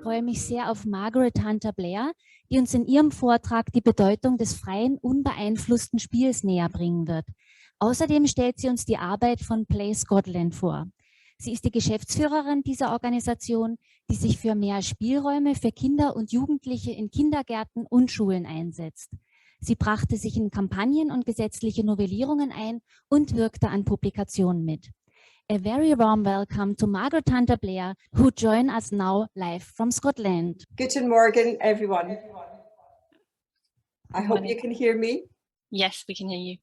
freue mich sehr auf Marguerite Hunter Blair, die uns in ihrem Vortrag die Bedeutung des freien, unbeeinflussten Spiels näher bringen wird. Außerdem stellt sie uns die Arbeit von Play Scotland vor. Sie ist die Geschäftsführerin dieser Organisation, die sich für mehr Spielräume für Kinder und Jugendliche in Kindergärten und Schulen einsetzt. Sie brachte sich in Kampagnen und gesetzliche Novellierungen ein und wirkte an Publikationen mit. A very warm welcome to Marguerite Hunter Blair, who join us now live from Scotland. Guten Morgen, everyone. I hope you can hear me. Yes, we can hear you.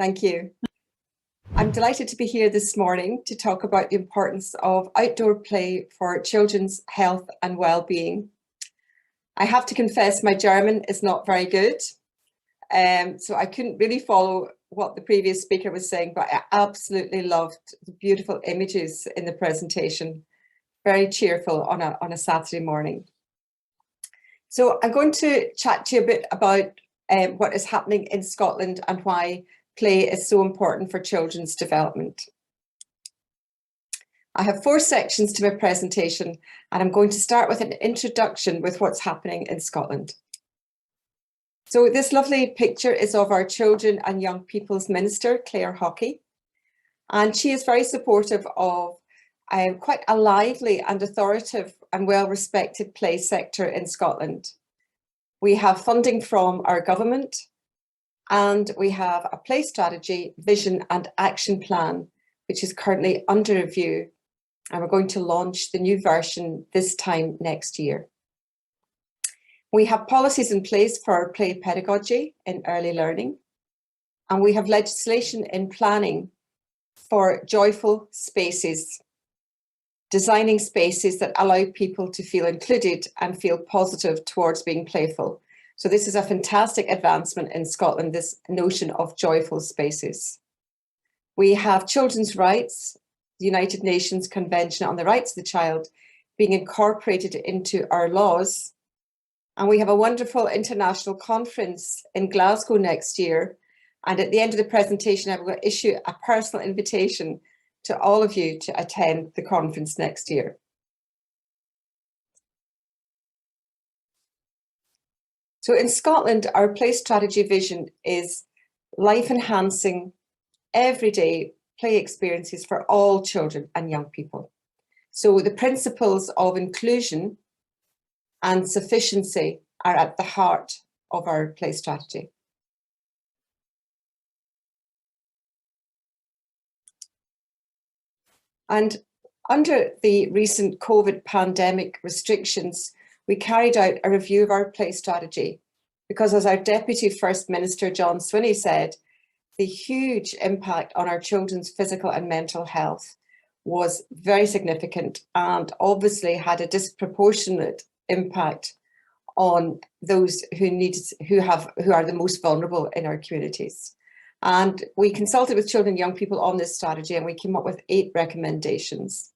Thank you. I'm delighted to be here this morning to talk about the importance of outdoor play for children's health and well-being. I have to confess my German is not very good, so I couldn't really follow what the previous speaker was saying, but I absolutely loved the beautiful images in the presentation. Very cheerful on a Saturday morning. So I'm going to chat to you a bit about what is happening in Scotland and why play is so important for children's development. I have 4 sections to my presentation, and I'm going to start with an introduction with what's happening in Scotland. So this lovely picture is of our Children and Young People's Minister, Claire Hockey, and she is very supportive of quite a lively and authoritative and well-respected play sector in Scotland. We have funding from our government, and we have a play strategy, vision and action plan, which is currently under review, and we're going to launch the new version this time next year. We have policies in place for play pedagogy in early learning, and we have legislation in planning for joyful spaces, designing spaces that allow people to feel included and feel positive towards being playful. So this is a fantastic advancement in Scotland, this notion of joyful spaces. We have children's rights, the United Nations Convention on the Rights of the Child, being incorporated into our laws. And we have a wonderful international conference in Glasgow next year. And at the end of the presentation, I will issue a personal invitation to all of you to attend the conference next year. So in Scotland, our play strategy vision is life-enhancing, everyday play experiences for all children and young people. So the principles of inclusion and sufficiency are at the heart of our play strategy. And under the recent COVID pandemic restrictions, we carried out a review of our play strategy because, as our Deputy First Minister John Swinney said, the huge impact on our children's physical and mental health was very significant and obviously had a disproportionate impact on those who are the most vulnerable in our communities. And we consulted with children and young people on this strategy, and we came up with 8 recommendations,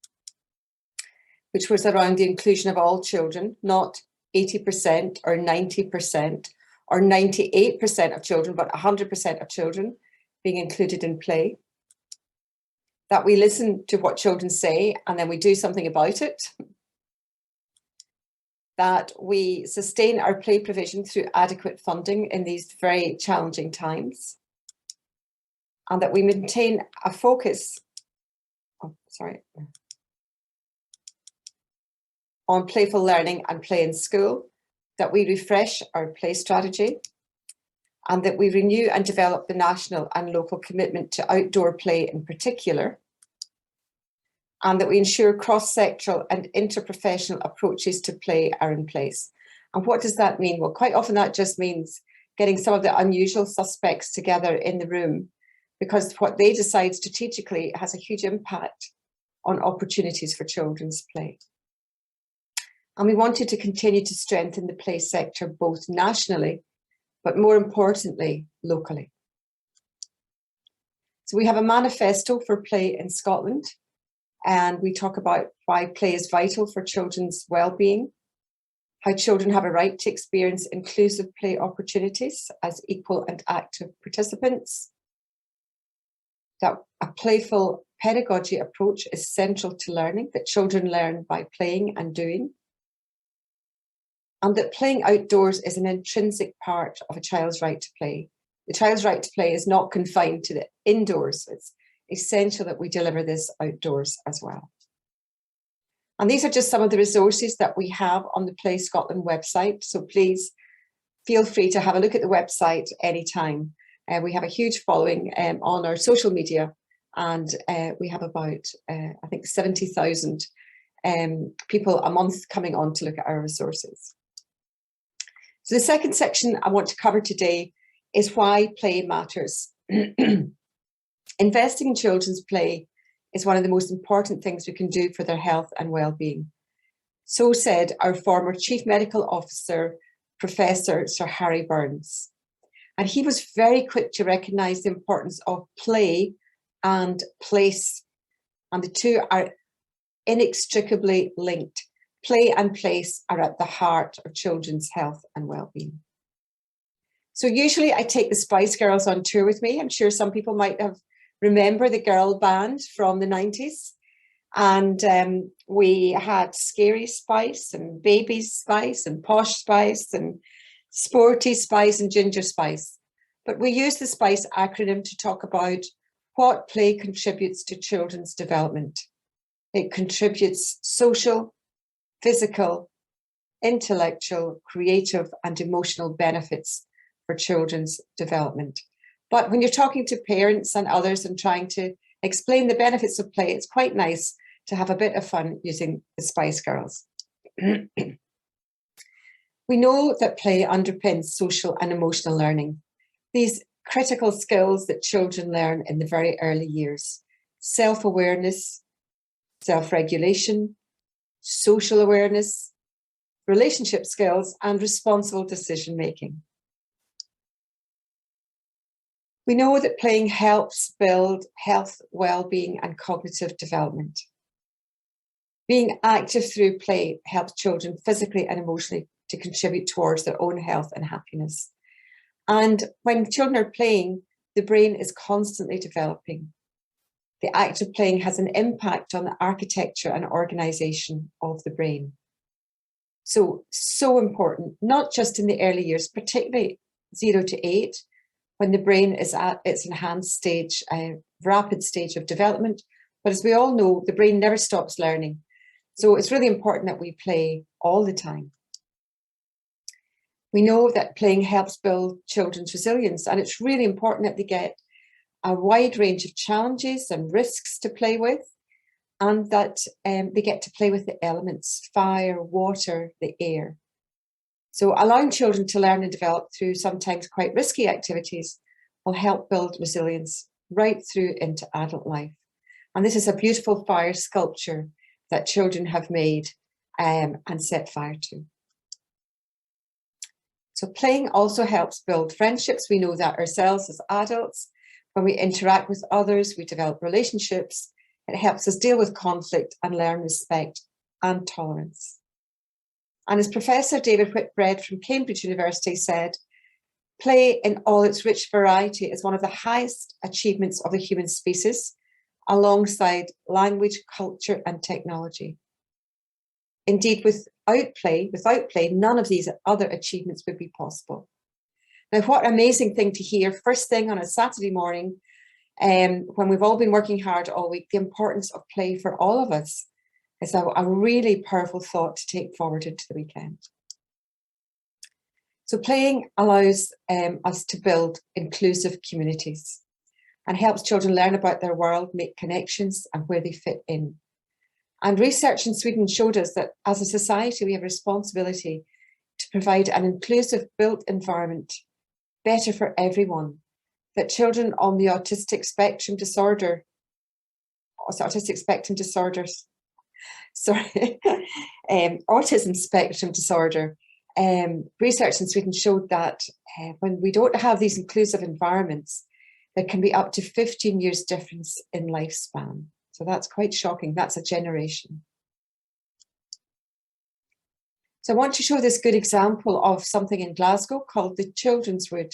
which was around the inclusion of all children, not 80% or 90% or 98% of children, but 100% of children being included in play. That we listen to what children say and then we do something about it. That we sustain our play provision through adequate funding in these very challenging times. And that we maintain a focus on playful learning and play in school, that we refresh our play strategy, and that we renew and develop the national and local commitment to outdoor play in particular, and that we ensure cross-sectoral and interprofessional approaches to play are in place. And what does that mean? Well, quite often that just means getting some of the unusual suspects together in the room, because what they decide strategically has a huge impact on opportunities for children's play. And we wanted to continue to strengthen the play sector both nationally, but more importantly, locally. So we have a manifesto for play in Scotland, and we talk about why play is vital for children's well-being, how children have a right to experience inclusive play opportunities as equal and active participants, that a playful pedagogy approach is central to learning, that children learn by playing and doing, and that playing outdoors is an intrinsic part of a child's right to play. The child's right to play is not confined to the indoors. It's essential that we deliver this outdoors as well. And these are just some of the resources that we have on the Play Scotland website. So please feel free to have a look at the website anytime. We have a huge following on our social media, and we have about, I think, 70,000 people a month coming on to look at our resources. So the second section I want to cover today is why play matters. Investing in children's play is one of the most important things we can do for their health and well-being. So said our former Chief Medical Officer, Professor Sir Harry Burns. And he was very quick to recognise the importance of play and place. And the two are inextricably linked. Play and place are at the heart of children's health and well-being. So usually I take the Spice Girls on tour with me. I'm sure some people might have remember the girl band from the 90s. And we had Scary Spice and Baby Spice and Posh Spice and Sporty Spice and Ginger Spice. But we use the SPICE acronym to talk about what play contributes to children's development. It contributes social, physical, intellectual, creative, and emotional benefits for children's development. But when you're talking to parents and others and trying to explain the benefits of play, it's quite nice to have a bit of fun using the Spice Girls. We know that play underpins social and emotional learning. These critical skills that children learn in the very early years: self-awareness, self-regulation, social awareness, relationship skills, and responsible decision-making. We know that playing helps build health, well-being, and cognitive development. Being active through play helps children physically and emotionally to contribute towards their own health and happiness. And when children are playing, the brain is constantly developing. The act of playing has an impact on the architecture and organisation of the brain. So important, not just in the early years, particularly 0 to 8, when the brain is at its enhanced stage, rapid stage of development. But as we all know, the brain never stops learning. So it's really important that we play all the time. We know that playing helps build children's resilience, and it's really important that they get a wide range of challenges and risks to play with, and that they get to play with the elements: fire, water, the air. So allowing children to learn and develop through sometimes quite risky activities will help build resilience right through into adult life. And this is a beautiful fire sculpture that children have made and set fire to. So playing also helps build friendships. We know that ourselves as adults, when we interact with others, we develop relationships. It helps us deal with conflict and learn respect and tolerance. And as Professor David Whitbread from Cambridge University said, play in all its rich variety is one of the highest achievements of the human species, alongside language, culture, and technology. Indeed, without play, none of these other achievements would be possible. Now, what an amazing thing to hear first thing on a Saturday morning, when we've all been working hard all week, the importance of play for all of us. It's a really powerful thought to take forward into the weekend. So playing allows us to build inclusive communities and helps children learn about their world, make connections and where they fit in. And research in Sweden showed us that as a society, we have a responsibility to provide an inclusive built environment, better for everyone, that children on the autism spectrum disorders, research in Sweden showed that when we don't have these inclusive environments, there can be up to 15 years difference in lifespan. So that's quite shocking. That's a generation. So I want to show this good example of something in Glasgow called the Children's Wood.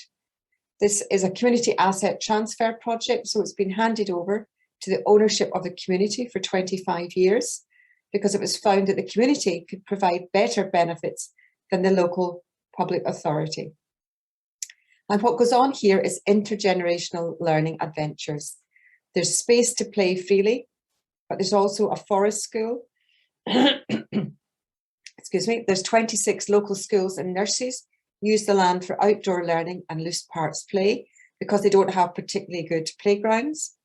This is a community asset transfer project. So it's been handed over to the ownership of the community for 25 years because it was found that the community could provide better benefits than the local public authority. And what goes on here is intergenerational learning adventures. There's space to play freely, but there's also a forest school. Excuse me. There's 26 local schools and nurseries use the land for outdoor learning and loose parts play because they don't have particularly good playgrounds.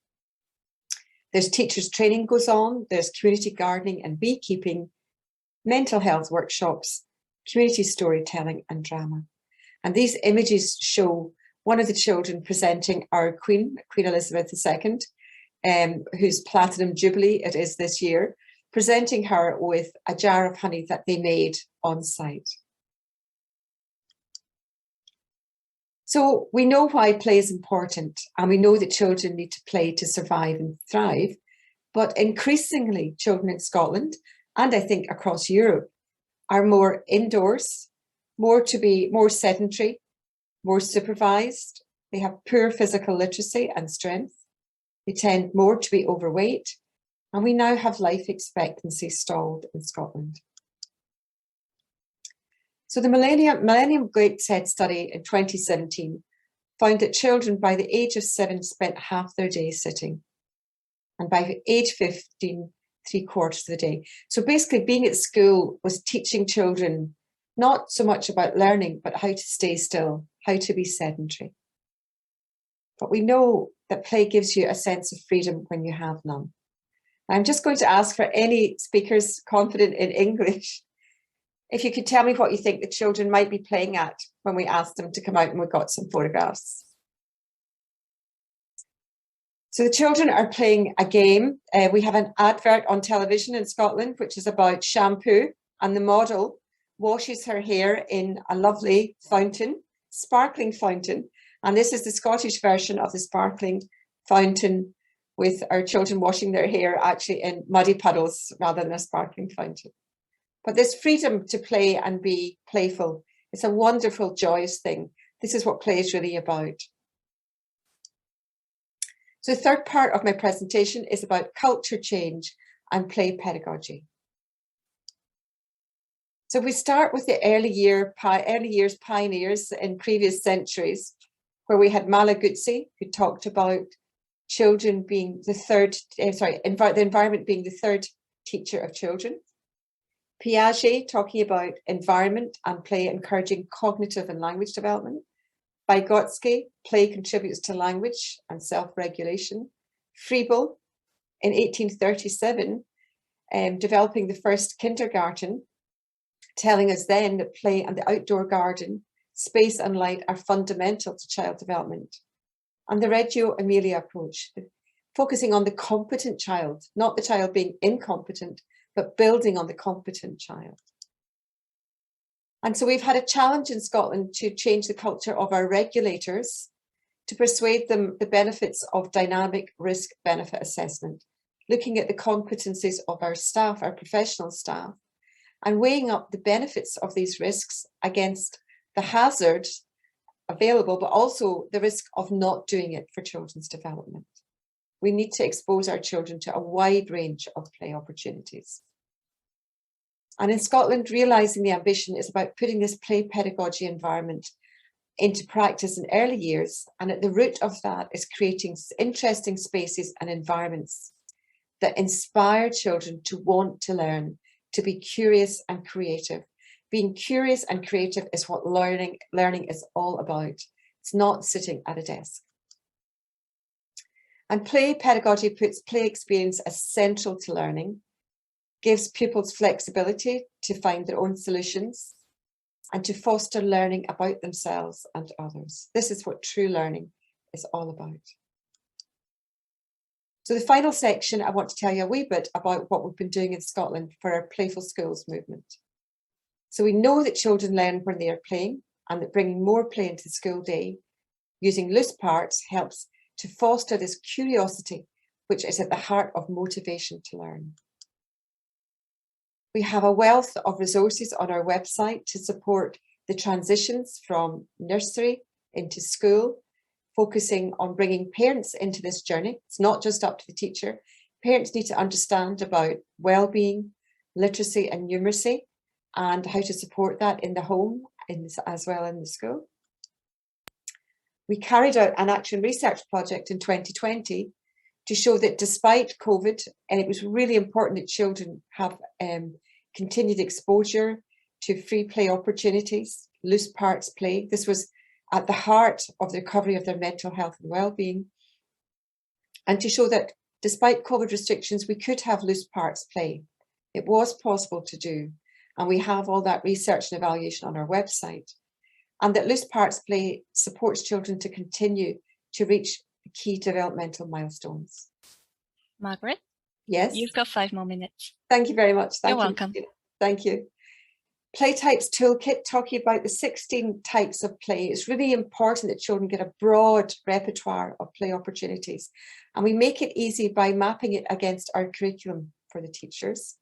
There's teachers training goes on. There's community gardening and beekeeping, mental health workshops, community storytelling and drama. And these images show one of the children presenting our Queen Elizabeth II, whose Platinum Jubilee it is this year, presenting her with a jar of honey that they made on site. So we know why play is important, and we know that children need to play to survive and thrive, but increasingly children in Scotland, and I think across Europe, are more indoors, more sedentary, more supervised. They have poor physical literacy and strength. They tend more to be overweight, and we now have life expectancy stalled in Scotland. So the Millennium Gateshead study in 2017 found that children by the age of 7 spent half their day sitting, and by age 15, 3/4 of the day. So basically being at school was teaching children not so much about learning, but how to stay still, how to be sedentary. But we know that play gives you a sense of freedom when you have none. I'm just going to ask for any speakers confident in English, if you could tell me what you think the children might be playing at when we asked them to come out and we got some photographs. So the children are playing a game. We have an advert on television in Scotland, which is about shampoo, and the model washes her hair in a lovely fountain, sparkling fountain. And this is the Scottish version of the sparkling fountain, with our children washing their hair actually in muddy puddles rather than a sparkling fountain. But this freedom to play and be playful, it's a wonderful, joyous thing. This is what play is really about. So the third part of my presentation is about culture change and play pedagogy. So we start with the early years pioneers in previous centuries, where we had Malaguzzi, who talked about children being the environment being the third teacher of children. Piaget talking about environment and play encouraging cognitive and language development. Vygotsky, play contributes to language and self-regulation. Freible, in 1837, developing the first kindergarten, telling us then that play and the outdoor garden, space and light are fundamental to child development. And the Reggio Emilia approach, focusing on the competent child, not the child being incompetent, but building on the competent child. And so we've had a challenge in Scotland to change the culture of our regulators, to persuade them the benefits of dynamic risk-benefit assessment, looking at the competencies of our staff, our professional staff, and weighing up the benefits of these risks against the hazards available, but also the risk of not doing it for children's development. We need to expose our children to a wide range of play opportunities. And in Scotland, realising the ambition is about putting this play pedagogy environment into practice in early years. And at the root of that is creating interesting spaces and environments that inspire children to want to learn, to be curious and creative. Being curious and creative is what learning is all about. It's not sitting at a desk. And play pedagogy puts play experience as central to learning, gives pupils flexibility to find their own solutions, and to foster learning about themselves and others. This is what true learning is all about. So the final section, I want to tell you a wee bit about what we've been doing in Scotland for our Playful Schools movement. So we know that children learn when they are playing, and that bringing more play into the school day using loose parts helps to foster this curiosity, which is at the heart of motivation to learn. We have a wealth of resources on our website to support the transitions from nursery into school, focusing on bringing parents into this journey. It's not just up to the teacher. Parents need to understand about well-being, literacy and numeracy, and how to support that in the home as well in the school. We carried out an action research project in 2020 to show that despite COVID, and it was really important that children have continued exposure to free play opportunities, loose parts play. This was at the heart of the recovery of their mental health and well-being. And to show that despite COVID restrictions, we could have loose parts play. It was possible to do. And we have all that research and evaluation on our website. And that loose parts play supports children to continue to reach the key developmental milestones. Margaret? Yes? You've got 5 more minutes. Thank you very much. You're welcome. Thank you. Play Types Toolkit, talking about the 16 types of play. It's really important that children get a broad repertoire of play opportunities. And we make it easy by mapping it against our curriculum for the teachers.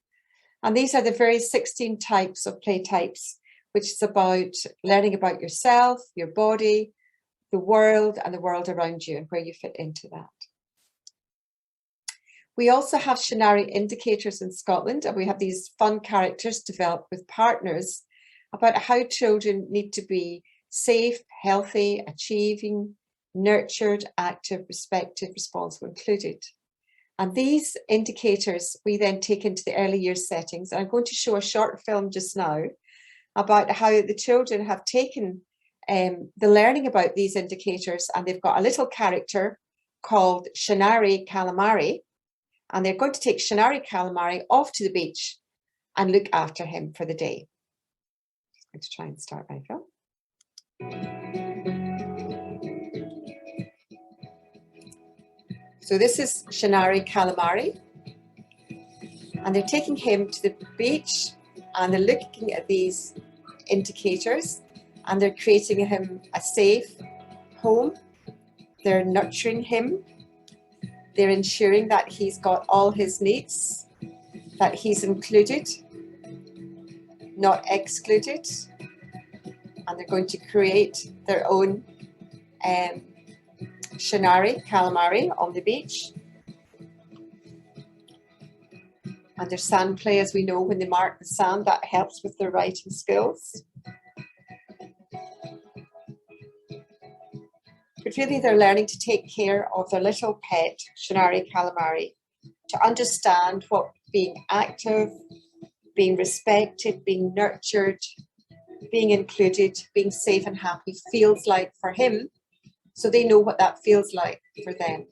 And these are the very 16 types of play types, which is about learning about yourself, your body, the world, and the world around you, and where you fit into that. We also have Shinari indicators in Scotland, and we have these fun characters developed with partners about how children need to be safe, healthy, achieving, nurtured, active, respected, responsible, included. And these indicators we then take into the early years settings. And I'm going to show a short film just now about how the children have taken the learning about these indicators, and they've got a little character called Shinari Calamari. And they're going to take Shinari Calamari off to the beach and look after him for the day. I'm going to try and start my film. So this is Shinari Calamari. And they're taking him to the beach and they're looking at these indicators and they're creating him a safe home. They're nurturing him. They're ensuring that he's got all his needs, that he's included, not excluded. And they're going to create their own Shinari Calamari on the beach. And their sand play, as we know, when they mark the sand, that helps with their writing skills. But really they're learning to take care of their little pet, Shinari Calamari, to understand what being active, being respected, being nurtured, being included, being safe and happy feels like for him, so they know what that feels like for them.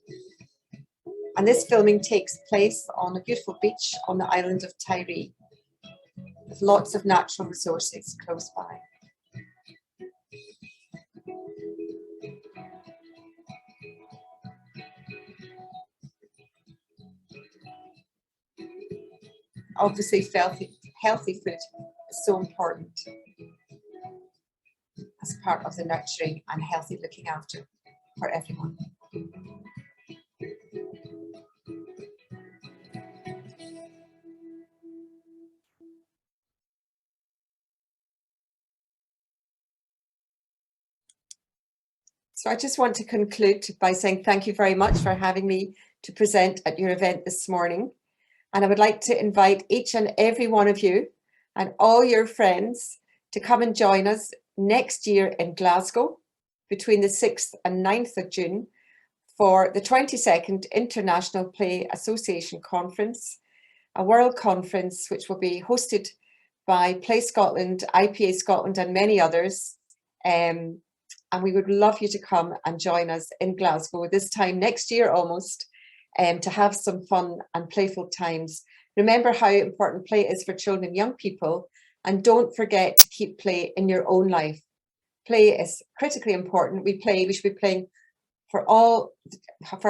And this filming takes place on a beautiful beach on the island of Tiree, with lots of natural resources close by. Obviously, healthy food is so important as part of the nurturing and healthy looking after for everyone. So I just want to conclude by saying thank you very much for having me to present at your event this morning. And I would like to invite each and every one of you and all your friends to come and join us next year in Glasgow between the 6th and 9th of June for the 22nd International Play Association Conference, a world conference which will be hosted by Play Scotland, IPA Scotland and many others. And we would love you to come and join us in Glasgow this time next year almost, to have some fun and playful times. Remember how important play is for children and young people, and don't forget to keep play in your own life. Play is critically important. We should be playing for our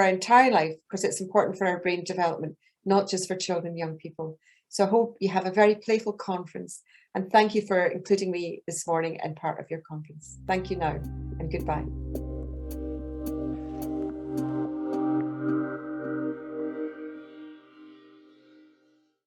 entire life, because it's important for our brain development, not just for children and young people. So I hope you have a very playful conference, and thank you for including me this morning in part of your conference. Thank you now, and goodbye.